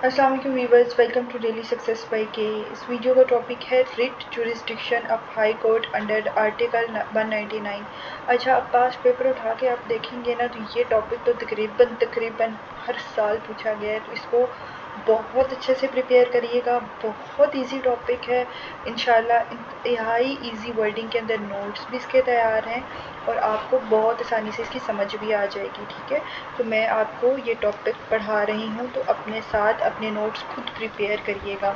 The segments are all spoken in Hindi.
अस्सलाम वालेकुम viewers, welcome to daily success by K. इस वीडियो का टॉपिक है writ jurisdiction of high court under article 199। अच्छा, आप पास पेपर उठा के आप देखेंगे ना, तो ये टॉपिक तो तकरीबन हर साल पूछा गया है, तो इसको बहुत अच्छे से प्रिपेयर करिएगा। बहुत इजी टॉपिक है इंशाल्लाह। इंतहाई इजी वर्डिंग के अंदर नोट्स भी इसके तैयार हैं और आपको बहुत आसानी से इसकी समझ भी आ जाएगी। ठीक है, तो मैं आपको ये टॉपिक पढ़ा रही हूँ, तो अपने साथ अपने नोट्स खुद प्रिपेयर करिएगा।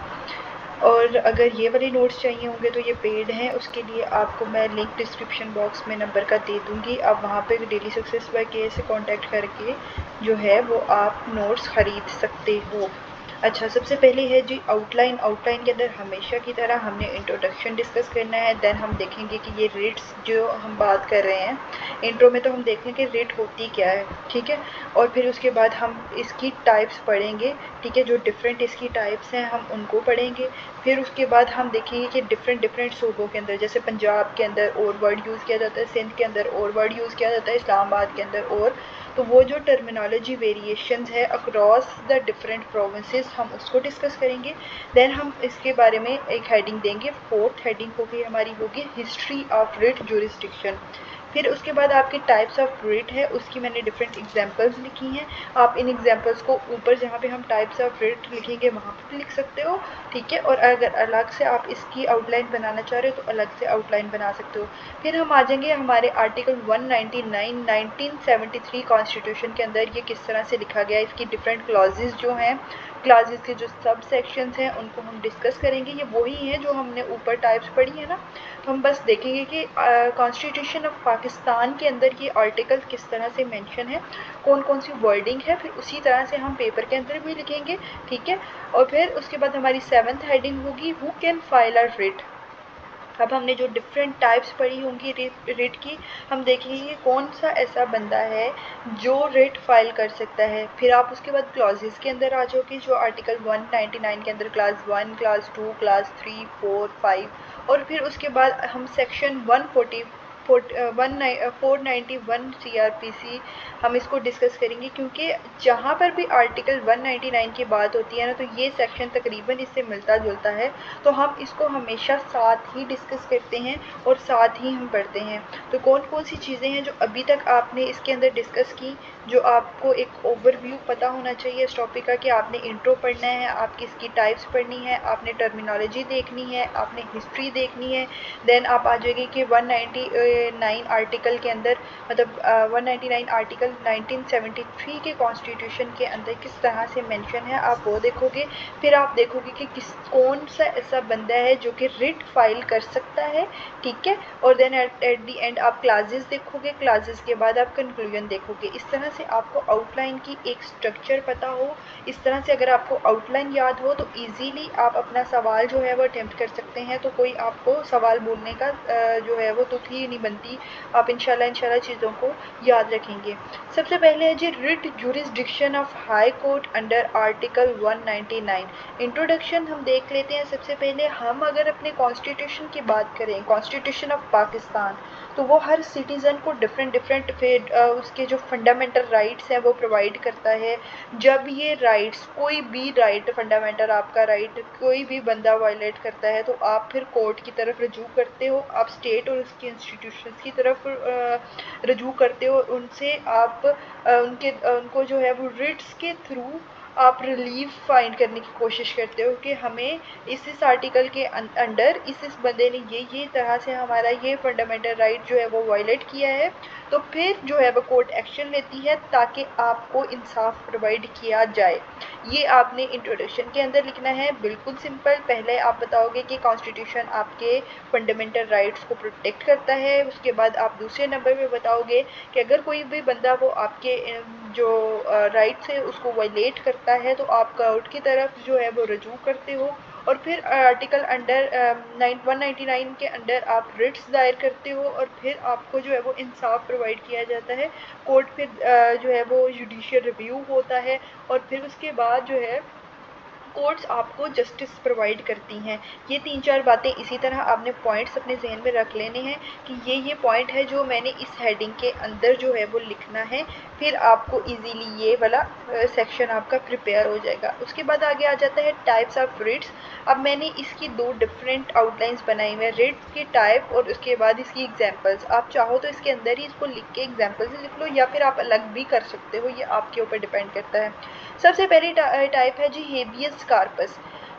और अगर ये वाले नोट्स चाहिए होंगे तो ये पेड हैं, उसके लिए आपको मैं लिंक डिस्क्रिप्शन बॉक्स में नंबर का दे दूँगी। आप वहाँ पे डेली सक्सेस बाय के से कॉन्टैक्ट करके जो है वो आप नोट्स ख़रीद सकते हो। अच्छा, सबसे पहले है जी आउटलाइन। आउटलाइन के अंदर हमेशा की तरह हमने इंट्रोडक्शन डिस्कस करना है, देन हम देखेंगे कि ये रेट्स जो हम बात कर रहे हैं, इंट्रो में तो हम देखें कि रेट होती क्या है। ठीक है, और फिर उसके बाद हम इसकी टाइप्स पढ़ेंगे। ठीक है, जो डिफरेंट इसकी टाइप्स हैं हम उनको पढ़ेंगे। फिर उसके बाद हम देखेंगे कि डिफरेंट सूबों के अंदर, जैसे पंजाब के अंदर और वर्ड यूज़ किया जाता है, सिंध के अंदर और वर्ड यूज़ किया जाता है, इस्लामाबाद के अंदर और, तो वो जो टर्मिनोलॉजी वेरिएशंस है अक्रॉस द डिफरेंट प्रोविंसेस हम उसको डिस्कस करेंगे। देन हम इसके बारे में एक हेडिंग देंगे, फोर्थ हेडिंग होगी हमारी, होगी हिस्ट्री ऑफ रिट जुरिस्डिक्शन। फिर उसके बाद आपकी टाइप्स ऑफ रिट है, उसकी मैंने डिफरेंट एग्जांपल्स लिखी हैं। आप इन एग्जांपल्स को ऊपर जहाँ पे हम टाइप्स ऑफ रिट लिखेंगे वहाँ पर लिख सकते हो। ठीक है, और अगर अलग से आप इसकी आउटलाइन बनाना चाह रहे हो तो अलग से आउटलाइन बना सकते हो। फिर हम आ जाएंगे हमारे आर्टिकल 199 1973 कॉन्स्टिट्यूशन के अंदर, ये किस तरह से लिखा गया है, इसकी डिफरेंट क्लॉजेज जो हैं, क्लासेस के जो सब सेक्शंस हैं उनको हम डिस्कस करेंगे। ये वही हैं जो हमने ऊपर टाइप्स पढ़ी है ना, तो हम बस देखेंगे कि कॉन्स्टिट्यूशन ऑफ पाकिस्तान के अंदर ये आर्टिकल किस तरह से मेंशन है, कौन कौन सी वर्डिंग है, फिर उसी तरह से हम पेपर के अंदर भी लिखेंगे। ठीक है, और फिर उसके बाद हमारी 7th हेडिंग होगी who can file a writ. अब हमने जो डिफरेंट टाइप्स पढ़ी होंगी रिट की, हम देखेंगे कौन सा ऐसा बंदा है जो रिट फाइल कर सकता है। फिर आप उसके बाद क्लॉजेस के अंदर आ जाओगे, जो आर्टिकल 199 के अंदर क्लास 1, क्लास 2, क्लास 3, 4, 5, और फिर उसके बाद हम सेक्शन 140 491 CRPC हम इसको डिस्कस करेंगे, क्योंकि जहाँ पर भी आर्टिकल 199 की बात होती है ना, तो ये सेक्शन तकरीबन इससे मिलता जुलता है, तो हम इसको हमेशा साथ ही डिस्कस करते हैं और साथ ही हम पढ़ते हैं। तो कौन कौन सी चीज़ें हैं जो अभी तक आपने इसके अंदर डिस्कस की, जो आपको एक ओवरव्यू पता होना चाहिए इस टॉपिक का, कि आपने इंट्रो पढ़ना है, आपकी इसकी टाइप्स पढ़नी है, आपने टर्मिनोलॉजी देखनी है, आपने हिस्ट्री देखनी है। देन आप आ जाएगी कि 199 आर्टिकल के अंदर, मतलब 199 आर्टिकल 1973 के कॉन्स्टिट्यूशन के अंदर किस तरह से मेंशन है, आप वो देखोगे। फिर आप देखोगे कि कौन सा ऐसा बंदा है जो कि रिट फाइल कर सकता है। ठीक है, और देन एट द एंड आप क्लासेस देखोगे, क्लासेस के बाद आप कंक्लूजन देखोगे। इस तरह से आपको आउटलाइन की एक स्ट्रक्चर पता हो, इस तरह से अगर आपको आउटलाइन याद हो तो इजीली आप अपना सवाल जो है वो अटेम्प्ट कर सकते हैं। तो कोई आपको सवाल बोलने का जो है वो तुक ही नहीं बनती, आप इंशाल्लाह चीज़ों को याद रखेंगे। सबसे पहले है जी writ jurisdiction of high court under article 199। Introduction हम देख लेते हैं। सबसे पहले हम अगर अपने कॉन्स्टिट्यूशन की बात करें, कॉन्स्टिट्यूशन ऑफ पाकिस्तान, तो वो हर सिटीज़न को डिफरेंट फिर उसके जो फंडामेंटल राइट्स हैं वो प्रोवाइड करता है। जब ये राइट्स, कोई भी राइट, फंडामेंटल आपका राइट कोई भी बंदा वायलेट करता है, तो आप फिर कोर्ट की तरफ रजू करते हो, आप स्टेट और उसके इंस्टीट्यूशंस की तरफ रजू करते हो, उनसे आप उनको जो है वो रिट्स के थ्रू आप रिलीफ फाइंड करने की कोशिश करते हो कि हमें इस आर्टिकल के अंडर इस बंदे ने ये तरह से हमारा ये फंडामेंटल राइट जो है वो वायलेट किया है। तो फिर जो है वो कोर्ट एक्शन लेती है ताकि आपको इंसाफ प्रोवाइड किया जाए। ये आपने इंट्रोडक्शन के अंदर लिखना है, बिल्कुल सिंपल। पहले आप बताओगे कि कॉन्स्टिट्यूशन आपके फंडामेंटल राइट्स को प्रोटेक्ट करता है, उसके बाद आप दूसरे नंबर पे बताओगे कि अगर कोई भी बंदा वो आपके जो राइट्स है उसको वायलेट करता है तो आप कोर्ट की तरफ जो है वो रजू करते हो। और फिर आर्टिकल अंडर 199 के अंडर आप रिट्स दायर करते हो और फिर आपको जो है वो इंसाफ प्रोवाइड किया जाता है। कोर्ट फिर जो है वो जुडिशियल रिव्यू होता है और फिर उसके बाद जो है कोर्ट्स आपको जस्टिस प्रोवाइड करती हैं। ये 3-4 बातें इसी तरह आपने पॉइंट्स अपने जहन में रख लेने हैं कि ये पॉइंट है जो मैंने इस हेडिंग के अंदर जो है वो लिखना है, फिर आपको इजीली ये वाला सेक्शन आपका प्रिपेयर हो जाएगा। उसके बाद आगे आ जाता है टाइप्स ऑफ रिट्स। अब मैंने इसकी 2 डिफरेंट आउटलाइंस बनाई हुई हैं, रिट्स की टाइप और उसके बाद इसकी एग्जांपल्स। आप चाहो तो इसके अंदर ही इसको लिख के एग्जांपल्स लिख लो या फिर आप अलग भी कर सकते हो, ये आपके ऊपर डिपेंड करता है। सबसे पहली टाइप है जी हेबियस कार्पस।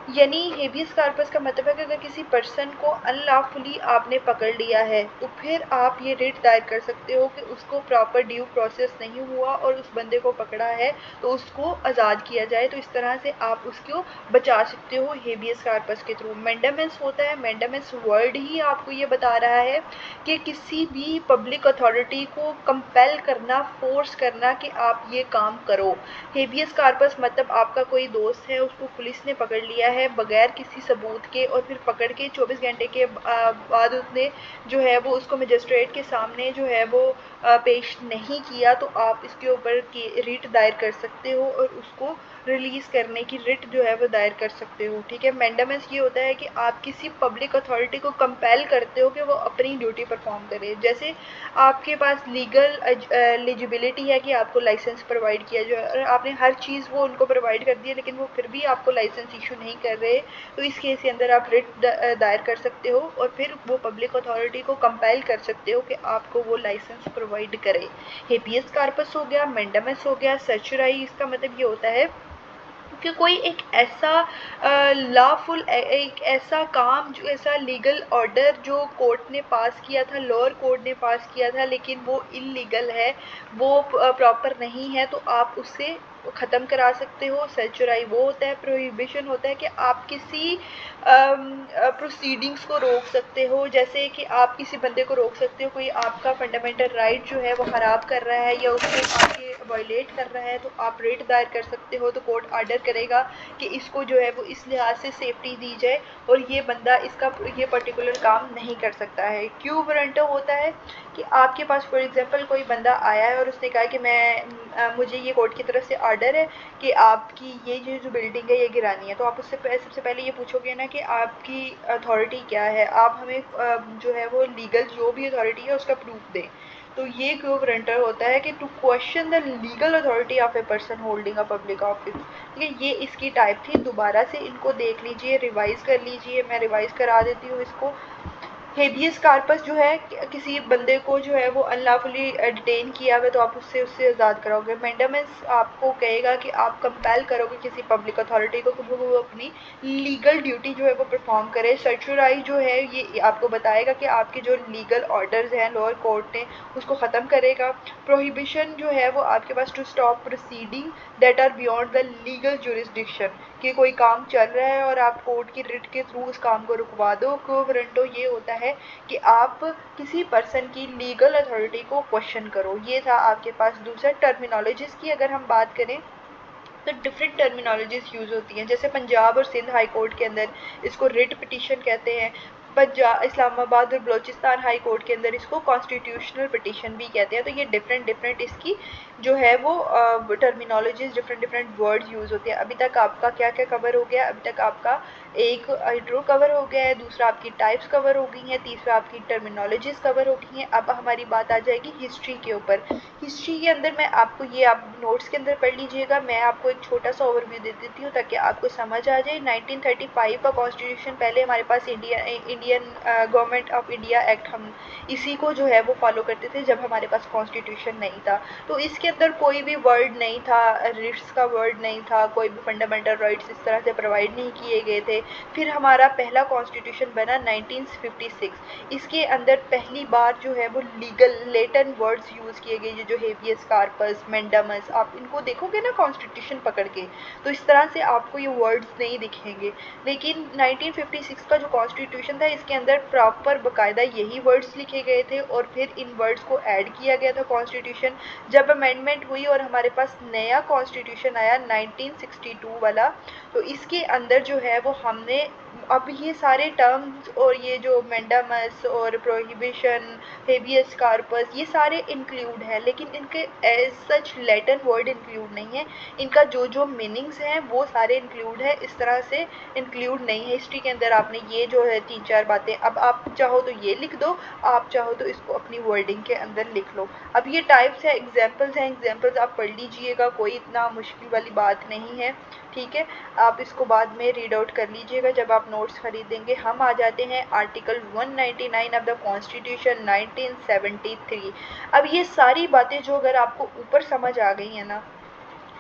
यानी हेबियस कार्पस का मतलब है कि अगर किसी पर्सन को अनलॉफुली आपने पकड़ लिया है तो फिर आप ये रिट दायर कर सकते हो कि उसको प्रॉपर ड्यू प्रोसेस नहीं हुआ और उस बंदे को पकड़ा है तो उसको आज़ाद किया जाए। तो इस तरह से आप उसको बचा सकते हो हेबियस कार्पस के थ्रू। मैंडामेंस होता है, मैंडामेंस वर्ड ही आपको ये बता रहा है कि किसी भी पब्लिक अथॉरिटी को कंपेल करना, फोर्स करना कि आप ये काम करो। हेबियस कार्पस मतलब आपका कोई दोस्त है, उसको पुलिस ने पकड़ लिया है बगैर किसी सबूत के और फिर पकड़ के 24 घंटे के बाद उसने जो है वो उसको मजिस्ट्रेट के सामने जो है वो पेश नहीं किया, तो आप इसके ऊपर की रिट दायर कर सकते हो और उसको रिलीज़ करने की रिट जो है वो दायर कर सकते हो। ठीक है। मैंडामेंस ये होता है कि आप किसी पब्लिक अथॉरिटी को कंपेल करते हो कि वो अपनी ड्यूटी परफॉर्म करे। जैसे आपके पास लीगल एलिजिबिलिटी है कि आपको लाइसेंस प्रोवाइड किया जाए और आपने हर चीज़ वो उनको प्रोवाइड कर दी है लेकिन वो फिर भी आपको लाइसेंस इशू नहीं कर रहे, तो इस केस के अंदर आप रिट दायर कर सकते हो और फिर वो पब्लिक अथॉरिटी को कंपेल कर सकते हो कि आपको वो लाइसेंस प्रोवाइड करे। हेबियस कार्पस हो गया, मैंडामस हो गया, सर्चराई। इसका मतलब ये होता है कि कोई एक ऐसा लॉफुल एक ऐसा काम, जो ऐसा लीगल ऑर्डर जो कोर्ट ने पास किया था, लोअर कोर्ट ने पास किया था, लेकिन वो इलीगल है, वो प्रॉपर नहीं है, तो आप उससे ख़त्म करा सकते हो। सर्चराई वो होता है, प्रोहिबिशन होता है कि आप किसी प्रोसीडिंग्स को रोक सकते हो। जैसे कि आप किसी बंदे को रोक सकते हो, कोई आपका फंडामेंटल राइट जो है वो ख़राब कर रहा है या उसको आके वायलेट कर रहा है, तो आप रिट दायर कर सकते हो। तो कोर्ट आर्डर करेगा कि इसको जो है वो इस लिहाज से सेफ्टी दी जाए और ये बंदा इसका ये पर्टिकुलर काम नहीं कर सकता है। क्यू वारंटो होता है कि आपके पास फॉर एग्जांपल कोई बंदा आया है और उसने कहा कि मुझे ये कोर्ट की तरफ से ऑर्डर है कि आपकी ये जो बिल्डिंग है ये गिरानी है। तो आप उससे सबसे पहले ये पूछोगे ना कि आपकी अथॉरिटी क्या है, आप हमें जो है वो लीगल जो भी अथॉरिटी है उसका प्रूफ दें। तो ये क्यू वारंटर होता है कि to question the legal authority of a person holding a public office. ठीक है, ये इसकी टाइप थी। दोबारा से इनको देख लीजिए, रिवाइज कर लीजिए, मैं रिवाइज करा देती हूँ इसको। हेबियस कार्पस जो है किसी बंदे को जो है वो अनलॉफुली डिटेन किया हुआ, तो आप उससे आज़ाद कराओगे। मैंडामेंस आपको कहेगा कि आप कंपेल करोगे किसी पब्लिक अथॉरिटी को कि वो अपनी लीगल ड्यूटी जो है वो परफॉर्म करे। सर्चराई जो है ये आपको बताएगा कि आपके जो लीगल ऑर्डर्स हैं लोअर कोर्ट ने उसको ख़त्म करेगा। प्रोहिबिशन जो है वो आपके पास to stop proceeding that are beyond the legal jurisdiction, कि कोई काम चल रहा है और आप कोर्ट की रिट के थ्रू उस काम को रुकवा दो। क्यो वारंटो ये होता है कि आप किसी पर्सन की लीगल अथॉरिटी को क्वेश्चन करो। ये था आपके पास। दूसरा, टर्मिनोलॉजीज़ की अगर हम बात करें तो डिफरेंट टर्मिनोलॉजीज़ यूज़ होती हैं। जैसे पंजाब और सिंध हाई कोर्ट के अंदर इसको रिट पिटीशन कहते हैं। पंजाब, इस्लामाबाद और बलूचिस्तान हाई कोर्ट के अंदर इसको कॉन्स्टिट्यूशनल पिटीशन भी कहते हैं। तो ये डिफरेंट इसकी जो है वो टर्मिनोलॉजीज़, डिफरेंट वर्ड्स यूज़ होते हैं। अभी तक आपका क्या क्या कवर हो गया? अभी तक आपका एक इंट्रो कवर हो गया है, दूसरा आपकी टाइप्स कवर हो गई हैं, तीसरा आपकी टर्मिनोलॉजीज़ कवर हो गई हैं। अब हमारी बात आ जाएगी हिस्ट्री के ऊपर। हिस्ट्री के अंदर मैं आपको ये आप नोट्स के अंदर पढ़ लीजिएगा, मैं आपको एक छोटा सा ओवरव्यू दे देती हूँ ताकि आपको समझ आ जाए। 1935 का कॉन्स्टिट्यूशन, पहले हमारे पास Indian government of India act, हम इसी को जो है वो फॉलो करते थे जब हमारे पास कॉन्स्टिट्यूशन नहीं था। तो इसके अंदर कोई भी वर्ड नहीं था, रिट्स का वर्ड नहीं था, कोई भी फंडामेंटल राइट्स इस तरह से प्रोवाइड नहीं किए गए थे। फिर हमारा पहला कॉन्स्टिट्यूशन बना 1956। इसके अंदर पहली बार जो है वो लीगल लेटन वर्ड्स यूज़ किए गए, जो हेबियस कार्पस, मैंडामस, आप इनको देखोगे ना कॉन्स्टिट्यूशन पकड़ के तो इस तरह से आपको ये वर्ड्स नहीं दिखेंगे। लेकिन 1956 का जो कॉन्स्टिट्यूशन था इसके अंदर प्रॉपर बाकायदा यही वर्ड्स लिखे गए थे और फिर इन वर्ड्स को ऐड किया गया था कॉन्स्टिट्यूशन। जब अमेंडमेंट हुई और हमारे पास नया कॉन्स्टिट्यूशन आया 1962 वाला, तो इसके अंदर जो है वो हमने अब ये सारे टर्म्स और ये जो मैंडामस और प्रोहिबिशन, हेबियस कार्पस, ये सारे इंक्लूड हैं, लेकिन इनके as such Latin word include नहीं है। इनका जो जो मीनिंग्स हैं वो सारे इंक्लूड है, इस तरह से इंक्लूड नहीं है हिस्ट्री के अंदर। आपने ये जो है 3-4 बातें, अब आप चाहो तो ये लिख दो, आप चाहो तो इसको अपनी वर्डिंग के अंदर लिख लो। अब ये टाइप्स है, एग्जाम्पल्स हैं, एग्जाम्पल्स आप पढ़ लीजिएगा, कोई इतना मुश्किल वाली बात नहीं है, ठीक है। आप इसको बाद में रीड आउट कर लीजिएगा जब आप नोट्स खरीदेंगे। हम आ जाते हैं आर्टिकल 199 ऑफ द कॉन्स्टिट्यूशन 1973। अब ये सारी बातें जो अगर आपको ऊपर समझ आ गई हैं ना,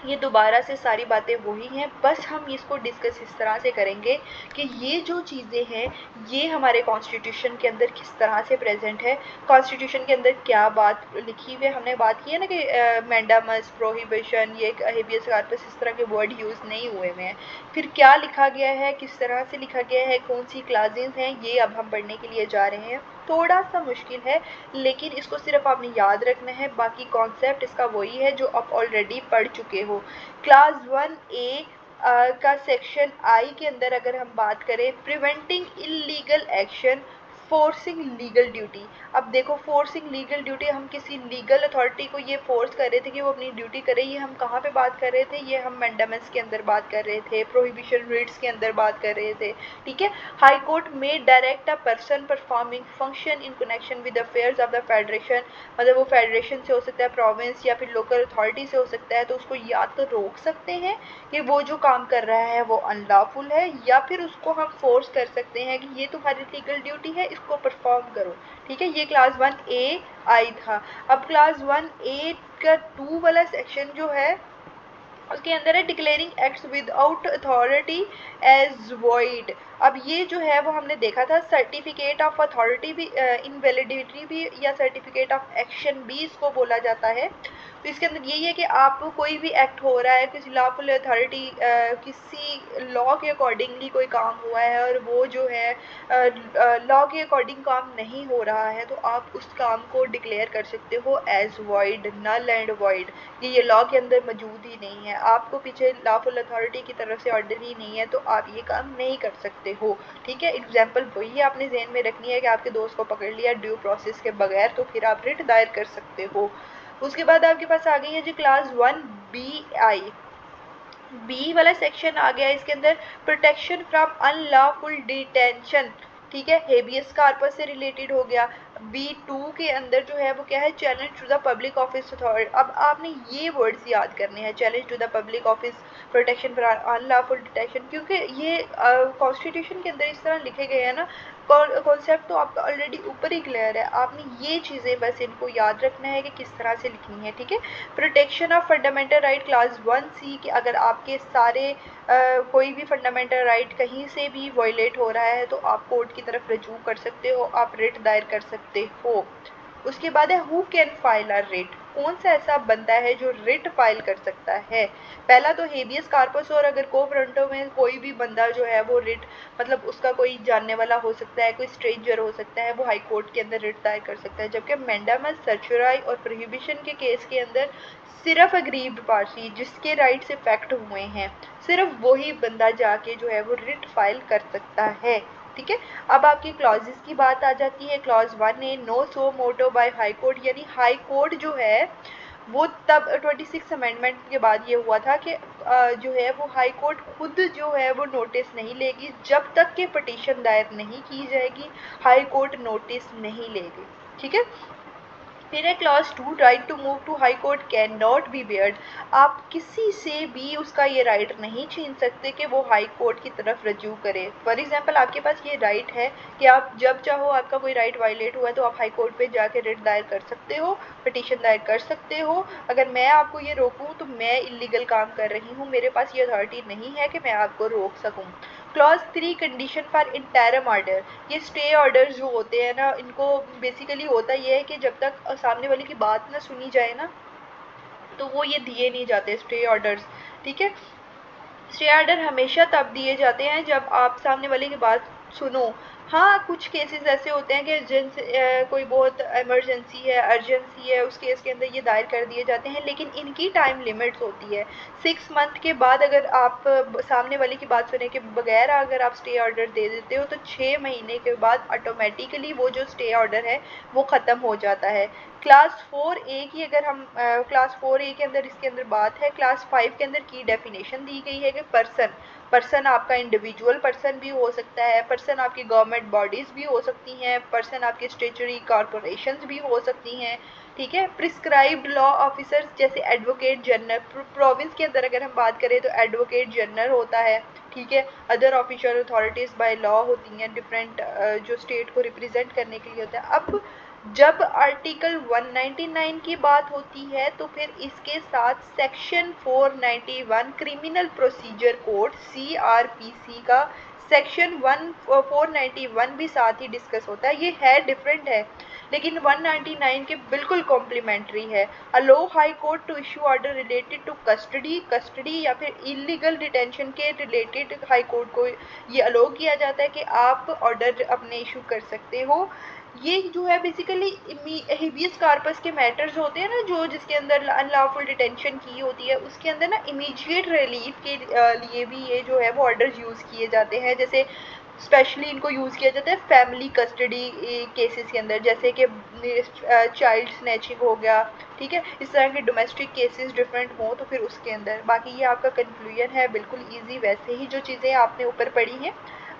ये दोबारा से सारी बातें वही हैं, बस हम इसको डिस्कस इस तरह से करेंगे कि ये जो चीज़ें हैं ये हमारे कॉन्स्टिट्यूशन के अंदर किस तरह से प्रेजेंट है, कॉन्स्टिट्यूशन के अंदर क्या बात लिखी हुई है। हमने बात की है ना कि मैंडामस, प्रोहिबिशन, ये हेबियस कार्पस, इस तरह के वर्ड यूज़ नहीं हुए हुए हैं। फिर क्या लिखा गया है, किस तरह से लिखा गया है, कौन सी क्लासेस हैं, ये अब हम पढ़ने के लिए जा रहे हैं। थोड़ा सा मुश्किल है, लेकिन इसको सिर्फ आपने याद रखना है, बाकी कॉन्सेप्ट इसका वही है जो आप ऑलरेडी पढ़ चुके हो। क्लास 1A का सेक्शन आई के अंदर अगर हम बात करें, preventing illegal action, forcing legal duty. अब देखो, फोर्सिंग लीगल ड्यूटी, हम किसी लीगल अथॉरिटी को ये फोर्स कर रहे थे कि वो अपनी ड्यूटी करे, ये हम कहाँ पे बात कर रहे थे, ये हम मैंडामस के अंदर बात कर रहे थे, प्रोहिबिशन रिट्स के अंदर बात कर रहे थे, ठीक है। हाई कोर्ट में direct a person performing function in connection with affairs of the federation, मतलब वो फेडरेशन से हो सकता है, प्रोविंस या फिर लोकल अथॉरिटी से हो सकता है, तो उसको या तो रोक सकते हैं कि वो जो काम कर रहा है वो अनलॉफुल है, या फिर उसको हम फोर्स कर सकते हैं कि ये तुम्हारी लीगल ड्यूटी है, इसको परफॉर्म करो, ठीक है। ये क्लास 1A आई था। अब क्लास 1A का 2 वाला सेक्शन जो है उसके अंदर है declaring acts without authority as void. अब ये जो है वो हमने देखा था, सर्टिफिकेट ऑफ अथॉरिटी भी, इनवैलिडिटी भी, या सर्टिफिकेट ऑफ एक्शन भी इसको बोला जाता है। तो इसके अंदर यही है कि आप कोई भी एक्ट हो रहा है, किसी लॉफुल अथॉरिटी, किसी लॉ के अकॉर्डिंगली कोई काम हुआ है और वो जो है लॉ के अकॉर्डिंग काम नहीं हो रहा है, तो आप उस काम को डिक्लेयर कर सकते हो as void, null and void, कि ये लॉ के अंदर मौजूद ही नहीं है, आपको पीछे लॉफुल अथॉरिटी की तरफ से ऑर्डर ही नहीं है, तो आप ये काम नहीं कर सकते हो, ठीक है। एग्जाम्पल वही आपने ज़हन में रखनी है कि आपके दोस्त को पकड़ लिया ड्यू प्रोसेस के बगैर, तो फिर आप रिट दायर कर सकते हो। उसके बाद आपके पास आ गई है जी क्लास 1BI। बी वाला सेक्शन आ गया, इसके अंदर प्रोटेक्शन फ्रॉम अनलॉफुल डिटेंशन, ठीक है, हेबियस कार्पस से रिलेटेड हो गया। B2 के अंदर जो है वो क्या है, challenge to the public office authority. अब आपने ये वर्ड्स याद करने हैं, challenge to the public office, protection for unlawful detention, क्योंकि ये कॉन्स्टिट्यूशन के अंदर इस तरह लिखे गए हैं ना, कॉन्सेप्ट तो आपका ऑलरेडी ऊपर ही क्लियर है, आपने ये चीज़ें बस इनको याद रखना है कि किस तरह से लिखनी है, ठीक है। Protection of fundamental right class 1C कि अगर आपके सारे कोई भी फंडामेंटल राइट कहीं से भी वायलेट हो रहा है तो आप कोर्ट की तरफ रजू कर सकते हो, आप रिट दायर कर सकते हो। उसके बाद है who can file a writ, कौन सा ऐसा बंदा है जो रिट फाइल कर सकता है। पहला तो हेबियस कार्पस, और अगर को फ्रंटो में कोई भी बंदा जो है वो रिट, मतलब उसका कोई जानने वाला हो सकता है, कोई स्ट्रेंजर हो सकता है, वो हाई कोर्ट के अंदर रिट दायर कर सकता है। जबकि मैंडामस, सर्चुराई और प्रोहिबिशन के केस के अंदर सिर्फ अग्रीव्ड पार्टी जिसके राइट्स इफेक्ट हुए हैं, सिर्फ वही बंदा जाके जो है वो रिट फाइल कर सकता है, ठीक है। अब आपकी क्लॉजेस की बात आ जाती है। Clause 1A no so motto by high court, यानी हाई कोर्ट जो है वो तब 26 अमेंडमेंट के बाद ये हुआ था कि जो है वो हाई कोर्ट खुद जो है वो नोटिस नहीं लेगी जब तक कि पटिशन दायर नहीं की जाएगी, हाई कोर्ट नोटिस नहीं लेगी, ठीक है। फिर है clause 2 right to move to high court can not be barred, आप किसी से भी उसका ये राइट नहीं छीन सकते कि वो हाई कोर्ट की तरफ रजू करे। फॉर एग्जांपल आपके पास ये राइट है कि आप जब चाहो, आपका कोई राइट वायलेट हुआ है तो आप हाई कोर्ट पे जाके रिट दायर कर सकते हो, पिटीशन दायर कर सकते हो। अगर मैं आपको ये रोकूं तो मैं इलीगल काम कर रही हूँ, मेरे पास ये अथॉरिटी नहीं है कि मैं आपको रोक सकूँ। Clause 3 condition for interim order, ये स्टे ऑर्डर जो होते हैं ना, इनको बेसिकली होता ये है कि जब तक सामने वाले की बात ना सुनी जाए ना, तो वो ये दिए नहीं जाते स्टे ऑर्डर्स, ठीक है। स्टे ऑर्डर हमेशा तब दिए जाते हैं जब आप सामने वाले की बात सुनो, हाँ, कुछ केसेस ऐसे होते हैं कि कोई बहुत इमरजेंसी है, अर्जेंसी है, उस केस के अंदर ये दायर कर दिए जाते हैं, लेकिन इनकी टाइम लिमिट्स होती है। 6 मंथ के बाद अगर आप सामने वाले की बात सुने के बगैर अगर आप स्टे ऑर्डर दे देते हो, तो 6 महीने के बाद ऑटोमेटिकली वो जो स्टे ऑर्डर है वो ख़त्म हो जाता है। क्लास 4A की अगर हम क्लास 4A के अंदर इसके अंदर बात है, क्लास 5 के अंदर की डेफिनेशन दी गई है कि पर्सन आपका इंडिविजुअल पर्सन भी हो सकता है, पर्सन आपकी गवर्नमेंट बॉडीज़ भी हो सकती हैं, पर्सन आपकी स्टेचुरी कॉरपोरेशंस भी हो सकती हैं, ठीक है। प्रिस्क्राइब्ड लॉ ऑफिसर्स जैसे एडवोकेट जनरल, प्रोविंस के अंदर अगर हम बात करें तो एडवोकेट जनरल होता है, ठीक है। Other official authorities by law होती हैं, डिफरेंट जो स्टेट को रिप्रेजेंट करने के लिए होता है। अब जब आर्टिकल 199 की बात होती है तो फिर इसके साथ section 491 criminal procedure code CRPC का सेक्शन 491 भी साथ ही डिस्कस होता है। ये है डिफरेंट है, लेकिन 199 के बिल्कुल कॉम्प्लीमेंट्री है। Allow high court to issue order related to custody या फिर इलीगल डिटेंशन के रिलेटेड हाई कोर्ट को ये अलो किया जाता है कि आप ऑर्डर अपने इशू कर सकते हो। ये जो है बेसिकली हेबियस कार्पस के मैटर्स होते हैं ना, जो जिसके अंदर अनलॉफुल डिटेंशन की होती है, उसके अंदर ना इमीडिएट रिलीफ के लिए भी ये जो है वो ऑर्डर्स यूज़ किए जाते हैं। जैसे स्पेशली इनको यूज़ किया जाता है फैमिली कस्टडी केसेस के अंदर, जैसे कि चाइल्ड स्नैचिंग हो गया, ठीक है। इस तरह के डोमेस्टिक केसेस डिफरेंट हों तो फिर उसके अंदर। बाकी ये आपका कंक्लूजन है, बिल्कुल ईजी, वैसे ही जो चीज़ें आपने ऊपर पढ़ी हैं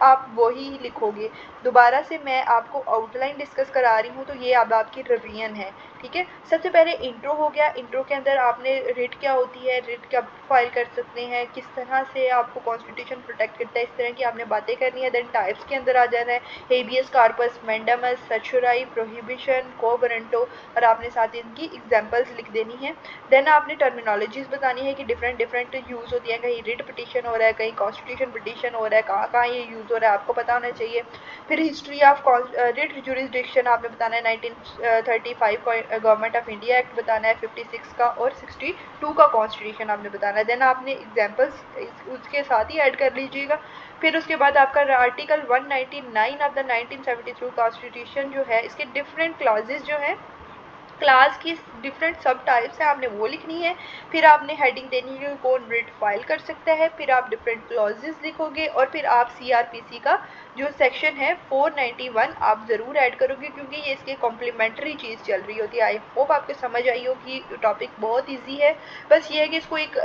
आप वही लिखोगे। दोबारा से मैं आपको आउटलाइन डिस्कस करा रही हूँ, तो ये अब आपकी रिवीजन है, ठीक है। सबसे पहले इंट्रो हो गया। इंट्रो के अंदर आपने रिट क्या होती है, रिट कब फाइल कर सकते हैं, किस तरह से आपको कॉन्स्टिट्यूशन प्रोटेक्ट करता है, इस तरह की आपने बातें करनी है। देन टाइप्स के अंदर आ जाना है, habeas corpus, mandamus, certiorari, prohibition, quo warranto, और आपने साथ ही इनकी एग्जांपल्स लिख देनी है। देन आपने टर्मिनोलॉजीज बतानी है कि डिफरेंट यूज़ होती है, कहीं रिट पिटिशन हो रहा है, कहीं कॉन्स्टिट्यूशन पिटिशन हो रहा है, कहाँ कहाँ ये यूज़ हो रहा है आपको पता होना चाहिए। फिर हिस्ट्री ऑफ रिट जुरिसडिक्शन आपने बताना है, 1935 गवर्नमेंट ऑफ इंडिया एक्ट बताना है, 56 का, और 62 का कॉन्स्टिट्यूशन आपने बताना है। देन आपने एग्जाम्पल्स उसके साथ ही ऐड कर लीजिएगा। फिर उसके बाद आपका आर्टिकल 199 ऑफ द 1972 कॉन्स्टिट्यूशन जो है, इसके डिफरेंट क्लाजेज जो है, क्लास की डिफरेंट सब टाइप्स हैं, आपने वो लिखनी है। फिर आपने हेडिंग देनी है कौन रिट फाइल कर सकता है, फिर आप डिफरेंट क्लॉजेस लिखोगे, और फिर आप CRPC का जो सेक्शन है 491 आप ज़रूर ऐड करोगे, क्योंकि ये इसके कॉम्प्लीमेंट्री चीज़ चल रही होती है। आई होप आपको समझ आई हो कि टॉपिक बहुत ईजी है। बस ये है कि इसको एक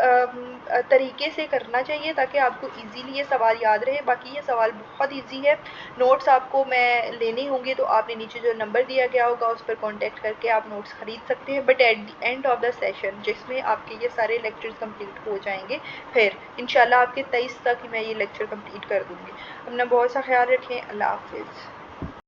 तरीके से करना चाहिए ताकि आपको ईजीली ये सवाल याद रहे। बाकी ये सवाल बहुत ईजी है। नोट्स आपको मैं लेने होंगे तो आपने नीचे जो नंबर दिया गया होगा उस पर कॉन्टैक्ट करके आप नोट्स खरीद सकते हैं। But at the end of the session जिसमें आपके ये सारे लेक्चर्स कंप्लीट हो जाएंगे, फिर इंशाल्लाह आपके 23 तक मैं ये लेक्चर कंप्लीट कर दूँगी। अपना बहुत सा ख्याल रखें। अल्लाह हाफिज़।